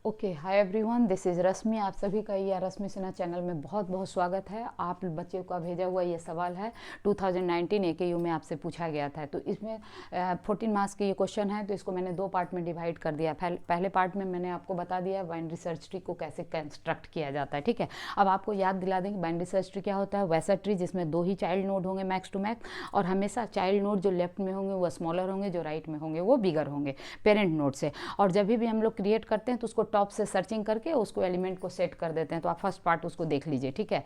Okay, hi everyone, this is Rashmi. आप सभी का ये रश्मि सिन्हा चैनल में बहुत बहुत स्वागत है। आप बच्चों का भेजा हुआ ये सवाल है 2019 AKU में आपसे पूछा गया था। तो इसमें 14 मार्क्स के ये क्वेश्चन है। तो इसको मैंने दो पार्ट में डिवाइड कर दिया। पहले पार्ट में मैंने आपको बता दिया बाइनरी सर्च ट्री को कैसे कंस्ट्रक्ट किया जाता है। ठीक है, अब आपको याद दिला दें कि बाइनरी सर्च ट्री क्या होता है। वैसा ट्री जिसमें दो ही चाइल्ड नोड होंगे मैक्स टू मैक्स, और हमेशा चाइल्ड नोड जो लेफ्ट में होंगे वो स्मॉलर होंगे, जो राइट में होंगे वो बिगर होंगे पेरेंट नोड से। और जब भी हम लोग क्रिएट करते हैं तो उसको टॉप से सर्चिंग करके उसको एलिमेंट को सेट कर देते हैं। तो आप फर्स्ट पार्ट उसको देख लीजिए। ठीक है,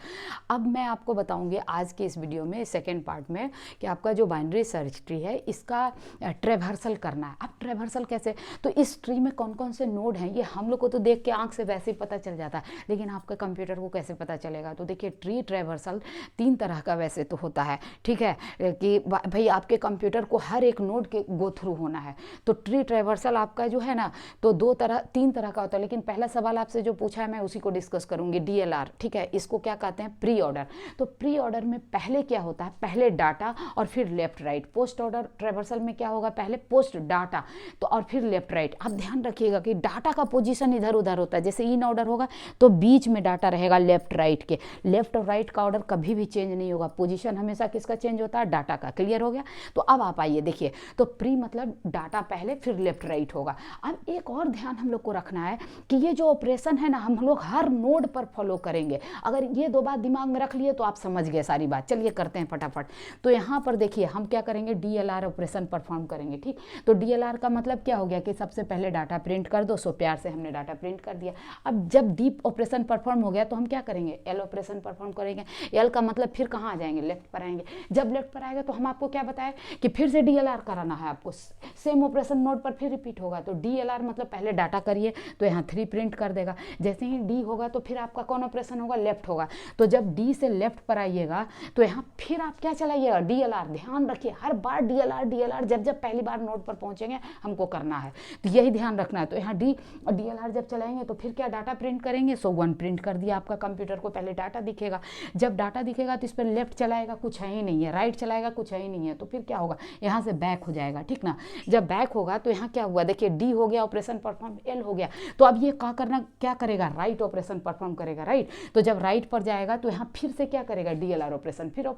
अब मैं आपको बताऊंगी आज के इस वीडियो में सेकेंड पार्ट में कि आपका जो बाइनरी सर्च ट्री है इसका ट्रेवर्सल करना है। अब ट्रेवर्सल कैसे, तो इस ट्री में कौन कौन से नोड हैं ये हम लोग को तो देख के आंख से वैसे ही पता चल जाता है, लेकिन आपके कंप्यूटर को कैसे पता चलेगा। तो देखिए, ट्री ट्रेवर्सल तीन तरह का वैसे तो होता है। ठीक है, कि भाई आपके कंप्यूटर को हर एक नोड के गो थ्रू होना है। तो ट्री ट्रेवर्सल आपका जो है ना, तो तीन तरह का होता है। लेकिन पहला सवाल आपसे जो पूछा है मैं उसी को डिस्कस करूंगी, DLR। ठीक है, इसको क्या कहते हैं, प्री ऑर्डर। तो प्री ऑर्डर में पहले क्या होता है, पहले डाटा और फिर left right. Post order traversal में क्या होगा, पहले पोस्ट डाटा तो और फिर लेफ्ट राइट। आप ध्यान रखिएगा कि डाटा का पोजीशन इधर उधर होता है। जैसे इन ऑर्डर होगा तो बीच में डाटा रहेगा लेफ्ट राइट के। लेफ्ट और राइट का ऑर्डर कभी भी चेंज नहीं होगा, पोजीशन हमेशा किसका चेंज होता है, डाटा का। क्लियर हो गया। तो अब आप आइए देखिए, तो प्री मतलब डाटा पहले फिर लेफ्ट राइट होगा। अब एक और ध्यान हम लोग को रखना है कि ये जो ऑपरेशन है ना हम लोग हर नोड पर फॉलो करेंगे। अगर ये दो बात दिमाग में रख लिए तो आप समझ गए सारी बात। चलिए करते हैं फटाफट। तो यहाँ पर देखिए हम क्या करेंगे, DLR ऑपरेशन परफॉर्म करेंगे। ठीक, तो DLR का मतलब क्या हो गया कि सबसे पहले डाटा प्रिंट कर दो। सो प्यार से हमने डाटा प्रिंट कर दिया। अब जब डीप ऑपरेशन परफॉर्म हो गया तो हम क्या करेंगे, L ऑपरेशन परफॉर्म करेंगे। L का मतलब फिर कहाँ आ जाएंगे, लेफ्ट पर आएंगे। जब लेफ्ट पर आएगा तो हम आपको क्या बताएं कि फिर से DLR कराना है आपको। सेम ऑपरेशन नोड पर फिर रिपीट होगा। तो DLR मतलब पहले डाटा करिए तो यहाँ 3 प्रिंट कर देगा। जैसे ही D होगा तो फिर आपका कौन ऑपरेशन होगा, लेफ्ट होगा। तो जब D से लेफ्ट पर आइएगा तो यहाँ फिर आप क्या चलाइएगा, DLR। ध्यान रखिए हर बार DLR जब पहली बार नोड पर पहुंचेंगे हमको करना है, तो यही ध्यान रखना है। तो यहाँ DLR जब चलाएंगे तो फिर क्या डाटा प्रिंट करेंगे। सो 1 प्रिंट कर दिया आपका कंप्यूटर को। पहले डाटा दिखेगा, जब डाटा दिखेगा तो इस पर लेफ्ट चलाएगा, कुछ है ही नहीं है, राइट चलाएगा, कुछ है ही नहीं है। तो फिर क्या होगा, यहाँ से बैक हो जाएगा। ठीक ना, जब बैक होगा तो यहाँ क्या हुआ, देखिए D हो गया ऑपरेशन परफॉर्म, L हो गया। तो अब ये क्या करेगा, राइट ऑपरेशन परफॉर्म करेगा। राइट, तो जब राइट पर जाएगा तो यहाँ फिर से क्या करेगा, DLR ऑपरेशन। फिर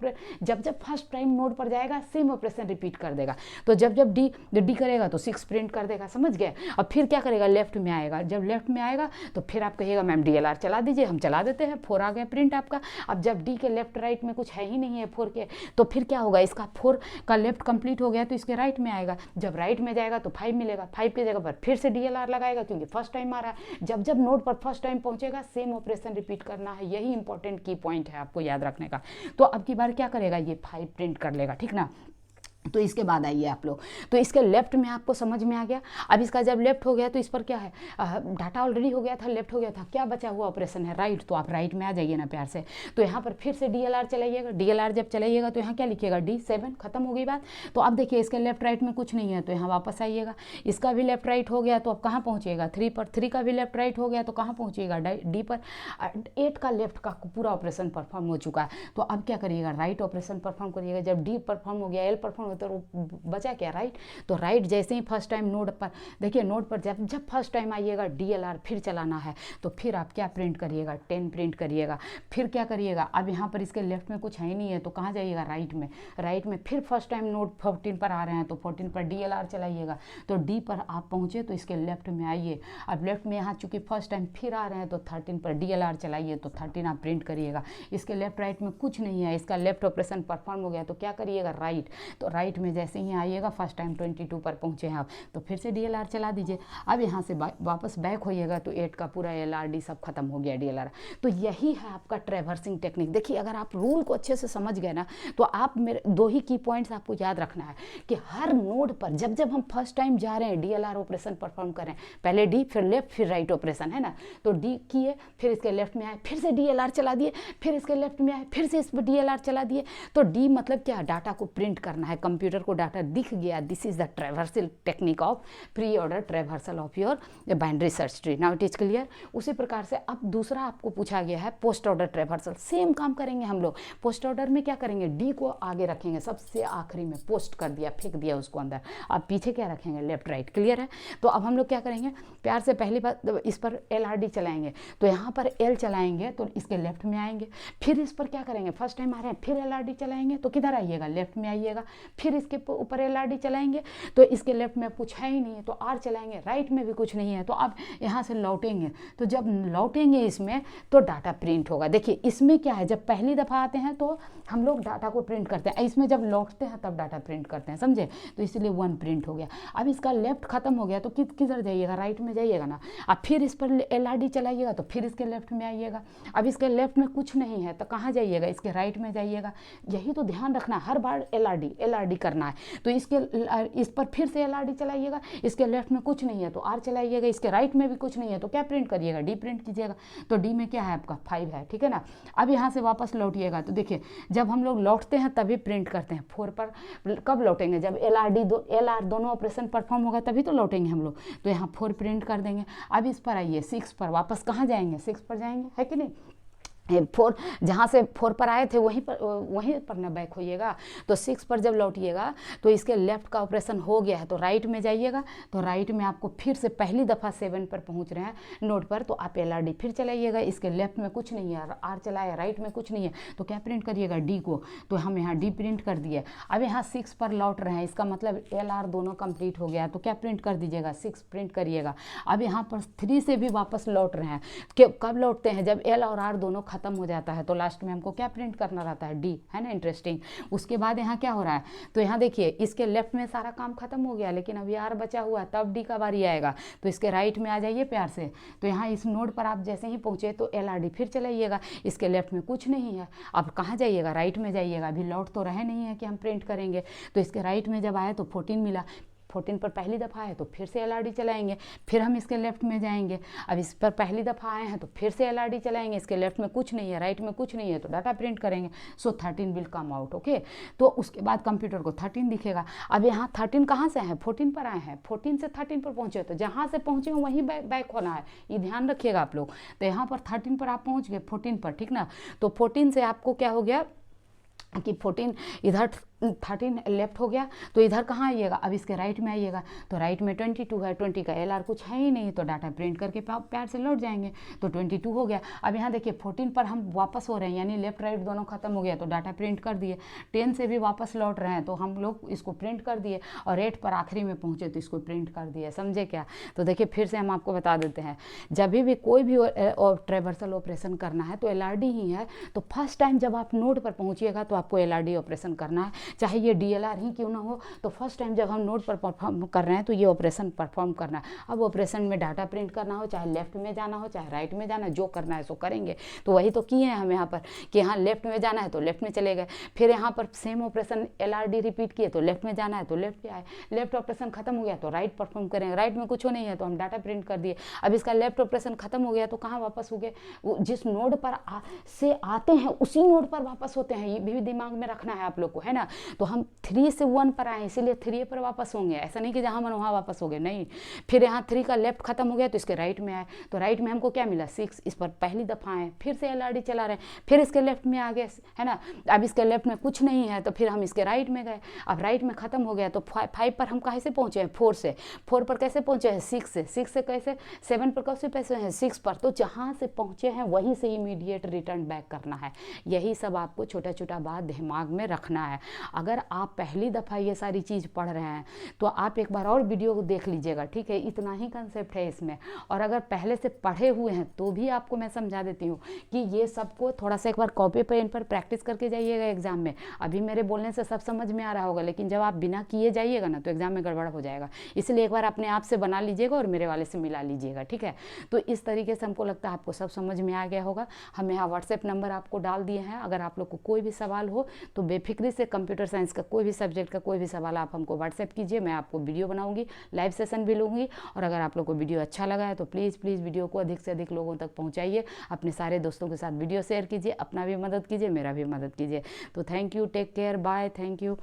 जब फर्स्ट टाइम नोड पर जाएगा सेम ऑपरेशन रिपीट कर देगा। तो जब D करेगा तो 6 प्रिंट कर देगा, समझ गए। और फिर क्या करेगा, लेफ्ट में आएगा। जब लेफ्ट में आएगा तो फिर आप कहिएगा मैम DLR चला दीजिए, हम चला देते हैं। 4 आ गया प्रिंट आपका। अब जब D के लेफ्ट राइट में कुछ है ही नहीं है 4 के, तो फिर क्या होगा, इसका 4 का लेफ्ट कंप्लीट हो गया तो इसके राइट में आएगा। जब राइट में जाएगा तो 5 मिलेगा, 5 की जगह पर फिर से DLR लगाएगा क्योंकि फर्स्ट टाइम आ रहा है। जब नोड पर फर्स्ट टाइम पहुंचेगा सेम ऑपरेशन रिपीट करना है। यही इंपॉर्टेंट की पॉइंट है आपको याद रखने का। तो अब की बार क्या करेगा, ये 5 प्रिंट कर लेगा। ठीक ना, तो इसके बाद आइए आप लोग, तो इसके लेफ्ट में आपको समझ में आ गया। अब इसका जब लेफ्ट हो गया तो इस पर क्या है, डाटा ऑलरेडी हो गया था, लेफ्ट हो गया था, क्या बचा हुआ ऑपरेशन है, राइट। तो आप राइट में आ जाइए ना प्यार से। तो यहाँ पर फिर से DLR चलाइएगा। DLR जब चलाइएगा तो यहाँ क्या लिखिएगा, D7। खत्म हो गई बात। तो अब देखिए इसके लेफ्ट राइट में कुछ नहीं है तो यहाँ वापस आइएगा। इसका भी लेफ्ट राइट हो गया तो अब कहाँ पहुँचेगा, 3 पर। 3 का भी लेफ्ट राइट हो गया तो कहाँ पहुँचेगा, D पर। 8 का लेफ्ट का पूरा ऑपरेशन परफॉर्म हो चुका है। तो अब क्या करिएगा, राइट ऑपरेशन परफॉर्म करिएगा। जब D परफॉर्म हो गया, L परफॉर्म तो बचा क्या, राइट। तो राइट जैसे ही फर्स्ट टाइम नोड पर, देखिए नोड पर जब फर्स्ट टाइम आइएगा DLR फिर चलाना है तो फिर आप क्या प्रिंट करिएगा, 10 प्रिंट करिएगा। फिर क्या करिएगा, अब यहाँ पर इसके लेफ्ट में कुछ है ही नहीं है तो कहाँ जाइएगा, राइट में। राइट में फिर फर्स्ट टाइम नोड 14 पर आ रहे हैं तो 14 पर DLR चलाइएगा। तो D पर आप पहुँचे तो इसके लेफ्ट में आइए। अब लेफ्ट में यहाँ चूँकि फर्स्ट टाइम फिर आ रहे हैं तो 13 पर DLR चलाइए। तो 13 आप प्रिंट करिएगा। इसके लेफ्ट राइट में कुछ नहीं है, इसका लेफ्ट ऑपरेशन परफॉर्म हो गया तो क्या करिएगा, राइट। तो राइट में जैसे ही आइएगा फर्स्ट टाइम 22 पर पहुंचे हैं आप तो फिर से DLR चला दीजिए। अब यहाँ से वापस बैक होइएगा तो 8 का पूरा LRD सब खत्म हो गया, DLR। तो यही है आपका ट्रेवर्सिंग टेक्निक। देखिए अगर आप रूल को अच्छे से समझ गए ना तो आप मेरे 2 ही की पॉइंट्स आपको याद रखना है कि हर नोड पर जब हम फर्स्ट टाइम जा रहे हैं DLR ऑपरेशन परफॉर्म करें, पहले D फिर लेफ्ट फिर राइट ऑपरेशन है ना। तो D किए, फिर इसके लेफ्ट में आए, फिर से DLR चला दिए, फिर इसके लेफ्ट में आए, फिर से इस पर DLR चला दिए। तो D मतलब क्या, डाटा को प्रिंट करना है कंप्यूटर को डाटा दिख गया, this is the traversal technique of pre order traversal of your binary search tree. Now it is clear. उसी प्रकार से अब दूसरा आपको पूछा गया है पोस्ट ऑर्डर ट्रैवर्सल। सेम काम करेंगे हम लोग। पोस्ट ऑर्डर में क्या करेंगे, डी को आगे रखेंगे, सबसे आखिरी में पोस्ट कर दिया, फेंक दिया उसको अंदर। अब पीछे क्या रखेंगे, लेफ्ट राइट। क्लियर है। तो अब हम लोग क्या करेंगे, प्यार से पहली बात इस पर LRD चलाएंगे, तो यहाँ पर L चलाएंगे तो इसके लेफ्ट में आएंगे। फिर इस पर क्या करेंगे, फर्स्ट टाइम आ रहे हैं, फिर LRD चलाएंगे तो किधर आइएगा, लेफ्ट में आइएगा। फिर इसके ऊपर LRD चलाएंगे तो इसके लेफ्ट में कुछ है ही नहीं है, तो R चलाएंगे, राइट में भी कुछ नहीं है, तो अब यहाँ से लौटेंगे। तो जब लौटेंगे इसमें तो डाटा प्रिंट होगा। देखिए इसमें क्या है, जब पहली दफ़ा आते हैं तो हम लोग डाटा को प्रिंट करते हैं, इसमें जब लौटते हैं तब डाटा प्रिंट करते हैं, समझे। तो इसलिए 1 प्रिंट हो गया। अब इसका लेफ्ट खत्म हो गया तो किधर जाइएगा, राइट में जाइएगा ना। अब फिर इस पर LRD चलाइएगा तो फिर इसके लेफ्ट में आइएगा। अब इसके लेफ्ट में कुछ नहीं है तो कहाँ जाइएगा, इसके राइट में जाइएगा। यही तो ध्यान रखना, हर बार LRD करना है। तो इस पर फिर से LRD चलाइएगा, इसके लेफ्ट में कुछ नहीं है तो R चलाइएगा, इसके राइट में भी कुछ नहीं है तो क्या प्रिंट करिएगा, D प्रिंट कीजिएगा। तो D में क्या है आपका 5 है, ठीक है ना। अब यहाँ से वापस लौटिएगा तो देखिए जब हम लोग लौटते हैं तभी प्रिंट करते हैं। 4 पर कब लौटेंगे, जब LR दोनों ऑपरेशन परफॉर्म होगा तभी तो लौटेंगे हम लोग। तो यहाँ 4 प्रिंट कर देंगे। अब इस पर आइए 6 पर, वापस कहाँ जाएंगे, 6 पर जाएंगे, है कि नहीं। 4 जहाँ से 4 पर आए थे वहीं पर ना बैक होइएगा। तो 6 पर जब लौटिएगा तो इसके लेफ्ट का ऑपरेशन हो गया है तो राइट में जाइएगा। तो राइट में आपको फिर से पहली दफ़ा 7 पर पहुँच रहे हैं नोड पर, तो आप LRD फिर चलाइएगा। इसके लेफ्ट में कुछ नहीं है, R चलाया, राइट में कुछ नहीं है तो क्या प्रिंट करिएगा, D को। तो हम यहाँ D प्रिंट कर दिए। अब यहाँ 6 पर लौट रहे हैं, इसका मतलब LR दोनों कंप्लीट हो गया तो क्या प्रिंट कर दीजिएगा, 6 प्रिंट करिएगा। अब यहाँ पर 3 से भी वापस लौट रहे हैं, कब लौटते हैं, जब L और R दोनों खत्म हो जाता है तो लास्ट में हमको क्या प्रिंट करना रहता है, D, है ना। इंटरेस्टिंग। उसके बाद यहाँ क्या हो रहा है, तो यहाँ देखिए इसके लेफ्ट में सारा काम खत्म हो गया लेकिन अभी R बचा हुआ है, तब D का बारी आएगा। तो इसके राइट में आ जाइए प्यार से। तो यहाँ इस नोड पर आप जैसे ही पहुँचे तो LRD फिर चलाइएगा, इसके लेफ्ट में कुछ नहीं है। अब कहाँ जाइएगा, राइट में जाइएगा। अभी लौट तो रहे नहीं है कि हम प्रिंट करेंगे। तो इसके राइट में जब आए तो 14 मिला, 14 पर पहली दफ़ा है तो फिर से LRD चलाएंगे। फिर हम इसके लेफ्ट में जाएंगे। अब इस पर पहली दफ़ा आए हैं तो फिर से LRD चलाएंगे, इसके लेफ्ट में कुछ नहीं है, राइट में कुछ नहीं है तो डाटा प्रिंट करेंगे। सो 13 विल कम आउट, ओके। तो उसके बाद कंप्यूटर को 13 दिखेगा। अब यहाँ 13 कहाँ से हैं, 14 पर आए हैं, 14 से 13 पर पहुँचे तो जहाँ से पहुँचे हो वहीं बैक होना है, ये ध्यान रखिएगा आप लोग। तो यहाँ पर 13 पर आप पहुँच गए, 14 पर, ठीक ना। तो 14 से आपको क्या हो गया कि 14 इधर 13 लेफ्ट हो गया तो इधर कहाँ आइएगा, अब इसके राइट में आइएगा। तो राइट में 22 है, 20 का LR कुछ है ही नहीं तो डाटा प्रिंट करके प्यार से लौट जाएंगे। तो 22 हो गया। अब यहाँ देखिए 14 पर हम वापस हो रहे हैं, यानी लेफ्ट राइट दोनों खत्म हो गया तो डाटा प्रिंट कर दिए। 10 से भी वापस लौट रहे हैं तो हम लोग इसको प्रिंट कर दिए, और 8 पर आखिरी में पहुँचे तो इसको प्रिंट कर दिए, समझे क्या। तो देखिए फिर से हम आपको बता देते हैं, जब भी कोई भी ट्रैवर्सल ऑपरेशन करना है तो LRD ही है। तो फर्स्ट टाइम जब आप नोड पर पहुँचिएगा तो आपको LRD ऑपरेशन करना है, चाहे ये DLR ही क्यों ना हो। तो फर्स्ट टाइम जब हम नोड पर परफॉर्म कर रहे हैं तो ये ऑपरेशन परफॉर्म करना है। अब ऑपरेशन में डाटा प्रिंट करना हो, चाहे लेफ्ट में जाना हो चाहे राइट में जाना है, जो करना है सो करेंगे। तो वही तो किए हैं हम यहाँ पर कि यहाँ लेफ्ट में जाना है तो लेफ्ट में चले गए। फिर यहाँ पर सेम ऑपरेशन LRD रिपीट किए तो लेफ्ट में जाना है तो लेफ्ट पे आए। लेफ्ट ऑपरेशन खत्म हो गया तो राइट परफॉर्म करेंगे, राइट में कुछ नहीं है तो हम डाटा प्रिंट कर दिए। अब इसका लेफ्ट ऑपरेशन खत्म हो गया तो कहाँ वापस हो गए, जिस नोड पर से आते हैं उसी नोड पर वापस होते हैं, ये भी दिमाग में रखना है आप लोग को, है ना। तो हम 3 से 1 पर आए इसीलिए 3 पर वापस होंगे, ऐसा नहीं कि जहाँ मन वहाँ वापस हो गए, नहीं। फिर यहाँ 3 का लेफ्ट खत्म हो गया तो इसके राइट में आए, तो राइट में हमको क्या मिला 6, इस पर पहली दफ़ा आए, फिर से LRD चला रहे हैं, फिर इसके लेफ्ट में आ गए, है ना। अब इसके लेफ्ट में कुछ नहीं है तो फिर हम इसके राइट में गए। अब राइट में ख़त्म हो गया तो 5 पर हम कहाँ से पहुँचे हैं, 4 से। 4 पर कैसे पहुँचे हैं, 6 से। 6 से कैसे, 7 पर कैसे पैसे हैं, 6 पर। तो जहाँ से पहुँचे हैं वहीं से इमीडिएट रिटर्न बैक करना है। यही सब आपको छोटा छोटा बात दिमाग में रखना है। अगर आप पहली दफ़ा ये सारी चीज़ पढ़ रहे हैं तो आप एक बार और वीडियो को देख लीजिएगा, ठीक है। इतना ही कंसेप्ट है इसमें। और अगर पहले से पढ़े हुए हैं तो भी आपको मैं समझा देती हूँ कि ये सबको थोड़ा सा एक बार कॉपी पेन पर प्रैक्टिस करके जाइएगा एग्जाम में। अभी मेरे बोलने से सब समझ में आ रहा होगा, लेकिन जब आप बिना किए जाइएगा ना तो एग्जाम में गड़बड़ हो जाएगा। इसलिए एक बार अपने आप से बना लीजिएगा और मेरे वाले से मिला लीजिएगा, ठीक है। तो इस तरीके से हमको लगता है आपको सब समझ में आ गया होगा। हम यहाँ व्हाट्सएप नंबर आपको डाल दिए हैं, अगर आप लोग को कोई भी सवाल हो तो बेफिक्री से कंप्यूटर साइंस का कोई भी सब्जेक्ट का कोई भी सवाल आप हमको व्हाट्सएप कीजिए, मैं आपको वीडियो बनाऊंगी, लाइव सेशन भी लूँगी। और अगर आप लोग को वीडियो अच्छा लगा है तो प्लीज़ वीडियो को अधिक से अधिक लोगों तक पहुँचाइए, अपने सारे दोस्तों के साथ वीडियो शेयर कीजिए, अपना भी मदद कीजिए, मेरा भी मदद कीजिए। तो thank you, take care, bye, thank you.